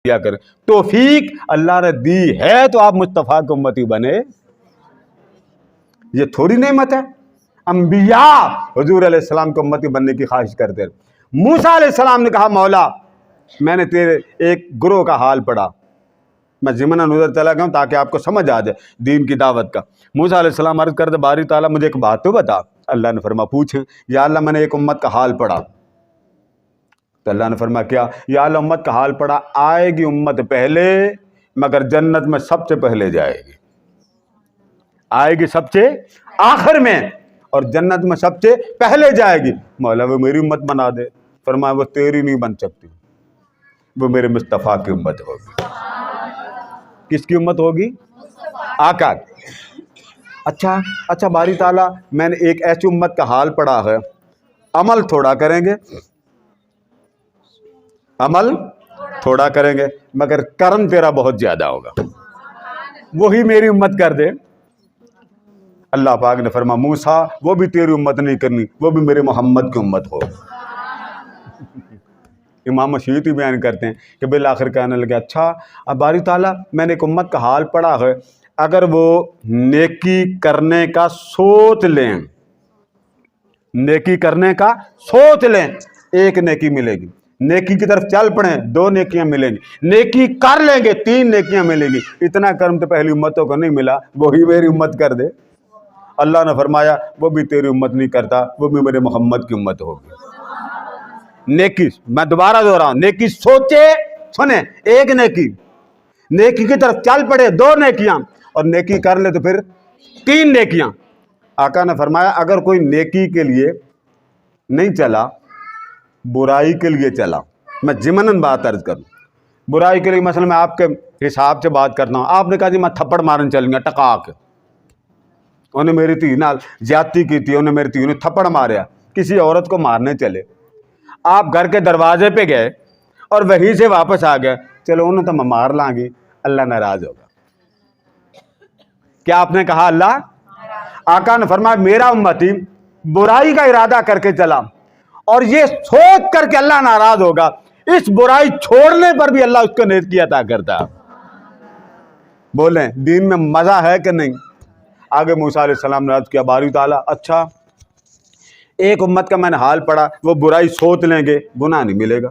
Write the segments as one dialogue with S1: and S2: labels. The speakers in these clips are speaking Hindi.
S1: किया करें। तौफीक अल्लाह ने दी है तो आप मुस्तफ़ा की उम्मती बने, ये थोड़ी नेमत है। अंबिया हुजूर अलैहिस्सलाम को उम्मती बनने की ख्वाहिश करते रहे। मूसा अलैहिस्सलाम ने कहा मौला मैंने तेरे एक गुरोह का हाल पढ़ा, मैं ज़िमनन उधर चला गया हूँ ताकि आपको समझ आ जाए दीन की दावत का। मूसा अलैहिस्सलाम अर्ज़ कर दे बारी ताला मुझे एक बात तो बता। अल्लाह ने फरमा पूछे। या अल्लाह मैंने एक उम्मत का हाल पढ़ा। तो अल्लाह ने फरमा क्या? या अल्लाह उम्मत का हाल पढ़ा, आएगी उम्मत पहले मगर जन्नत में सबसे पहले जाएगी, आएगी सबसे आखिर में और जन्नत में सबसे पहले जाएगी। मौला वो मेरी उम्मत बना दे। फरमाया वो तेरी नहीं बन सकती, वो मेरे मुस्तफ़ा की उम्मत होगी। किसकी उम्मत होगी? आका। अच्छा बारी ताला मैंने एक ऐसी उम्मत का हाल पढ़ा है, अमल थोड़ा करेंगे, अमल थोड़ा करेंगे मगर कर्म तेरा बहुत ज्यादा होगा, वही मेरी उम्मत कर दे। अल्लाह पाक ने फरमा मूसा वो भी तेरी उम्मत नहीं करनी, वो भी मेरे मोहम्मद की उम्मत हो। इमाम मशीती बयान करते हैं कि बिल आखिर कहने लगे अच्छा अब बारी ताला मैंने एक उम्मत का हाल पढ़ा है, अगर वो नेकी करने का सोच लें, नेकी करने का सोच लें, एक नेकी मिलेगी। नेकी की तरफ चल पड़े 2 नेकियां मिलेंगी, नेकी कर लेंगे 3 नेकियां मिलेंगी। इतना कर्म तो पहली उम्मतों को नहीं मिला, वही मेरी उम्मत कर दे। अल्लाह ने फरमाया वो भी तेरी उम्मत नहीं करता, वो भी मेरे मोहम्मद की उम्मत होगी। नेकी, मैं दोबारा दोहराऊं, नेकी सोचे, सुने, एक नेकी, नेकी की तरफ चल पड़े 2 नेकियां और नेकी कर ले तो फिर 3 नेकियां। आका ने फरमाया अगर कोई नेकी के लिए नहीं चला, बुराई के लिए चला, मैं जिमनन बात अर्ज करूं, बुराई के लिए मसला मैं आपके हिसाब से बात करता हूं। आपने कहा जी मैं थप्पड़ मारने चल गया, टका के उन्हें मेरी धी नाल ज्यादती की थी, उन्हें मेरी धी ने थप्पड़ मारा, किसी औरत को मारने चले, आप घर के दरवाजे पे गए और वहीं से वापस आ गए, चलो उन्हें तो मैं मार लांगी, अल्लाह नाराज होगा। क्या आपने कहा? अल्लाह। आका ने फरमाया मेरा उम्मती बुराई का इरादा करके चला और ये सोच करके अल्लाह नाराज होगा, इस बुराई छोड़ने पर भी अल्लाह उसको नेकी अता करता। बोलें दीन में मजा है कि नहीं? आगे मूसा अलैहिस्सलाम ने अर्ज किया बारी ताला अच्छा एक उम्मत का मैंने हाल पढ़ा, वो बुराई सोच लेंगे गुनाह नहीं मिलेगा,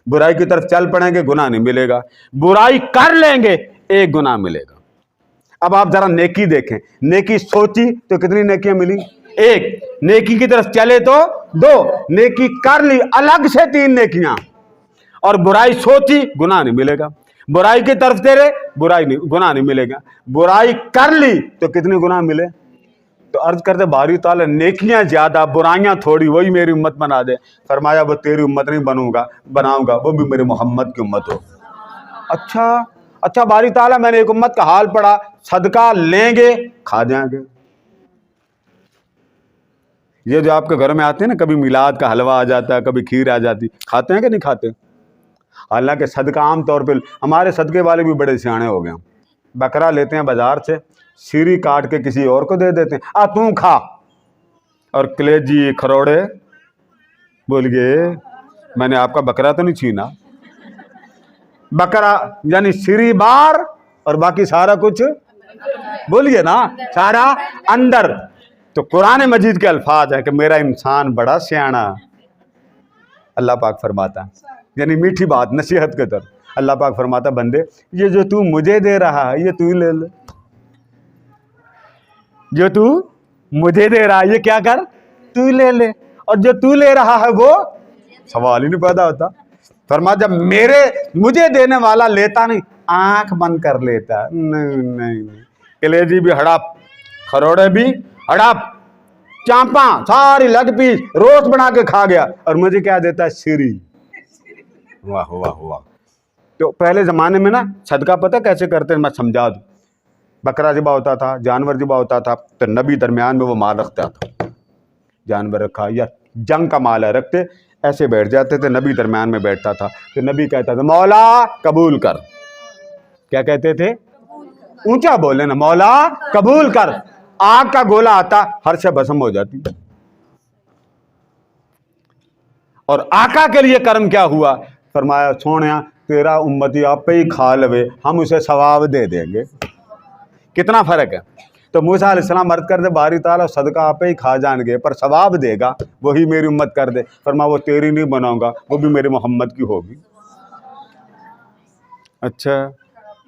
S1: बुराई की तरफ चल पड़ेंगे गुनाह नहीं मिलेगा, बुराई कर लेंगे एक गुनाह मिलेगा। अब आप जरा नेकी देखें, नेकी सोची तो कितनी नेकियां मिली? 1। नेकी की तरफ चले तो 2, नेकी कर ली अलग से 3 नेकियां, और बुराई सोची गुनाह नहीं मिलेगा, बुराई की तरफ तेरे बुराई नहीं, गुनाह नहीं मिलेगा, बुराई कर ली तो कितने गुनाह मिले? तो अर्ज करते बारी ताला नेकियां ज्यादा बुराइयां थोड़ी, वही मेरी उम्मत बना दे। फरमाया वो तेरी उम्मत नहीं बनाऊंगा, वो भी मेरे मोहम्मद की उम्मत हो। अच्छा बारी ताला मैंने एक उम्मत का हाल पढ़ा, सदका लेंगे खा जाएंगे। ये जो आपके घर में आते हैं ना, कभी मिलाद का हलवा आ जाता है, कभी खीर आ जाती, खाते हैं कि नहीं खाते? हालांकि सदका आम तौर पे हमारे सदके वाले भी बड़े सियाने हो गए, बकरा लेते हैं बाजार से, सीरी काट के किसी और को दे देते हैं, आ तू खा, और कलेजी खरोड़े बोल गए मैंने आपका बकरा तो नहीं छीना, बकरा यानी सीरी बार और बाकी सारा कुछ बोलिए ना सारा अंदर। तो कुरान मजीद के अल्फाज है कि मेरा इंसान बड़ा सियाना, अल्लाह पाक फरमाता है, यानी मीठी बात नसीहत के तरफ। अल्लाह पाक फरमाता बंदे ये जो तू मुझे दे रहा है ये तू ले ले, जो तू मुझे दे रहा है ये क्या कर तू ले ले, और जो तू ले रहा है वो सवाल ही नहीं पैदा होता। फरमा जब मुझे देने वाला लेता नहीं, आंख बंद कर लेता, नहीं कलेजी भी हड़प, खरोड़े भी हड़प, चांपा सारी लग पीस रोस्ट बना के खा गया, और मुझे क्या देता है? सीरी। वाह वाह वाह। तो पहले ज़माने में ना सदका पता कैसे करते हैं, मैं समझा दूँ। बकरा ज़िबा होता था, जानवर ज़िबा होता था, तो नबी दरमियान में वो माल रखता था, जानवर रखा या जंग का माल है रखते, ऐसे बैठ जाते थे, नबी दरमियान में बैठता था, तो नबी कहता था मौला कबूल कर। क्या कहते थे? ऊंचा बोले ना, मौला कबूल कर। आग का गोला आता, हर से भस्म हो जाती। और आका के लिए कर्म क्या हुआ? फरमाया सोनिया तेरा उम्मती आप पे ही खा लवे, हम उसे सवाब दे देंगे। कितना फ़र्क है। तो मूसा अलैहिस्सलाम अर्ज़ कर दे बारी ताला सदका आप ही खा जाएंगे पर सवाब देगा वही मेरी उम्मत कर दे। फरमा वो तेरी नहीं बनाऊंगा, वो भी मेरे मोहम्मद की होगी। अच्छा,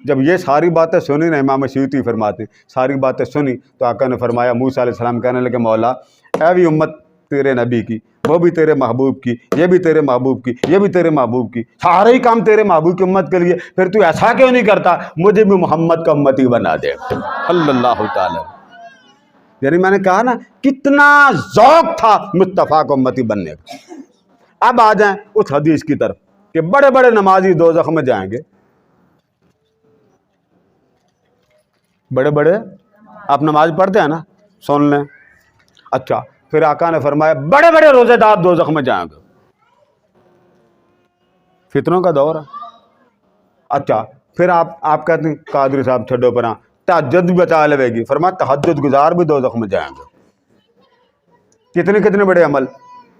S1: जब ये सारी बातें सुनी ना, इमाम शयूती फरमाते सारी बातें सुनी तो आका ने फरमाया, मूसा अलैहिस्सलाम कहने लगे मौला ऐ भी उम्मत तेरे नबी की, वो भी तेरे महबूब की, ये भी तेरे महबूब की, ये भी तेरे महबूब की, सारे ही काम तेरे महबूब की उम्मत के लिए, फिर तू ऐसा क्यों नहीं करता, मुझे भी मोहम्मद का उम्मती बना दे सल्लल्लाहु ताला। यानी मैंने कहा ना कितना ज़ौक़ था मुस्तफ़ा को उम्मती बनने का। अब आ जाएं उस हदीस की तरफ कि बड़े बड़े नमाजी दोज़ख में जाएंगे। बड़े बड़े आप नमाज पढ़ते हैं ना, सुन लें। अच्छा, फिर आका ने फरमाया बड़े बड़े रोजेदार दोज़ख में जाएंगे। फितनों का दौर है। अच्छा, फिर आप कहते हैं कादरी साहब छड्डो परा, तहज्जुद भी बचा लेगी। फरमाया तहज्जुद गुजार भी दोज़ख में जाएंगे। कितने कितने बड़े अमल।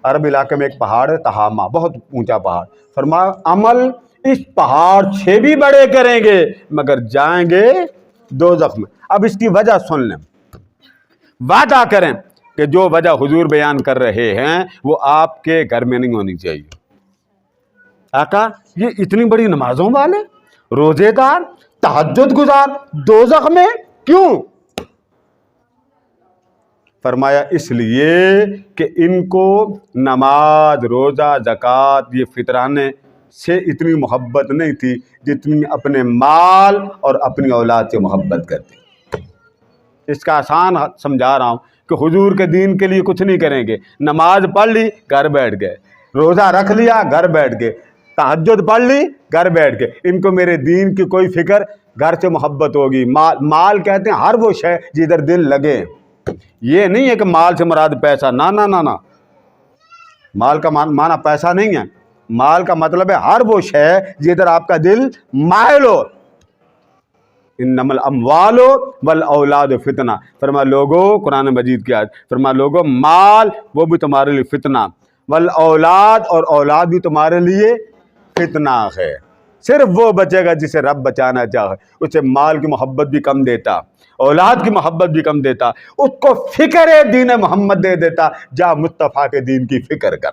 S1: अरब इलाके में एक पहाड़ है तहामा, बहुत ऊंचा पहाड़। फरमाया अमल इस पहाड़ से भी बड़े करेंगे मगर जाएंगे दोज़ख में। अब इसकी वजह सुन लें, वादा करें कि जो वजह हुजूर बयान कर रहे हैं वो आपके घर में नहीं होनी चाहिए। आका ये इतनी बड़ी नमाजों वाले, रोजेदार, तहज्जुद गुजार दोज़ख में क्यों? फरमाया इसलिए कि इनको नमाज, रोज़ा, ज़कात, ये फितराने से इतनी मोहब्बत नहीं थी जितनी अपने माल और अपनी औलाद से मोहब्बत करते। इसका आसान समझा रहा हूँ कि हुजूर के दीन के लिए कुछ नहीं करेंगे। नमाज पढ़ ली घर बैठ गए, रोज़ा रख लिया घर बैठ गए, तहज्जुद पढ़ ली घर बैठ गए। इनको मेरे दीन की कोई फिक्र, घर से मोहब्बत होगी। माल कहते हैं हर वो शय जिधर दिल लगे। ये नहीं है कि माल से मुराद पैसा, ना ना ना ना, माल का माना पैसा नहीं है। माल का मतलब है हर वो शय जिधर आपका दिल मायल हो। इन्नमल अम्वालो वल औलाद फितना। फरमा लोगो, कुरान मजीद की आयत, फरमा लोगो माल वो भी तुम्हारे लिए फितना, वल औलाद और औलाद भी तुम्हारे लिए फितना है। सिर्फ वो बचेगा जिसे रब बचाना चाहे। उसे माल की मोहब्बत भी कम देता, औलाद की मोहब्बत भी कम देता, उसको फिक्र दीन मोहम्मद दे देता। जा मुस्तफ़ा के दीन की फिक्र कर।